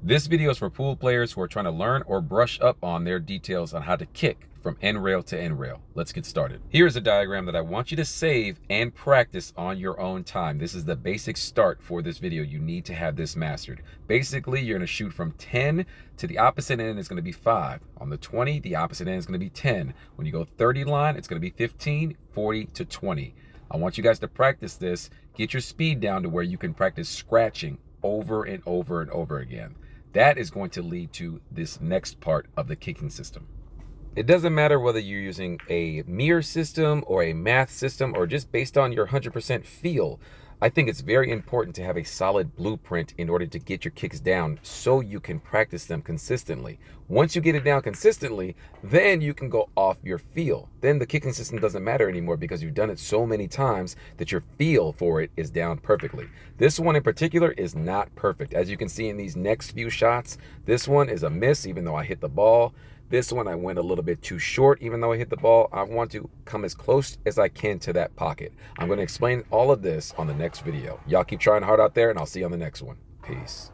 This video is for pool players who are trying to learn or brush up on their details on how to kick from end rail to end rail. Let's get started. Here's a diagram that I want you to save and practice on your own time. This is the basic start for this video. You need to have this mastered. Basically, you're gonna shoot from 10 to the opposite end, it's gonna be 5. On the 20, the opposite end is gonna be 10. When you go 30 line, it's gonna be 15, 40 to 20. I want you guys to practice this. Get your speed down to where you can practice scratching over and over and over again. That is going to lead to this next part of the kicking system. It doesn't matter whether you're using a mirror system or a math system or just based on your 100% feel. I think it's very important to have a solid blueprint in order to get your kicks down so you can practice them consistently. Once you get it down consistently, then you can go off your feel. Then the kicking system doesn't matter anymore because you've done it so many times that your feel for it is down perfectly. This one in particular is not perfect. As you can see in these next few shots, this one is a miss even though I hit the ball. This one I went a little bit too short even though I hit the ball. I want to come as close as I can to that pocket. I'm going to explain all of this on the next video. Y'all keep trying hard out there and I'll see you on the next one. Peace.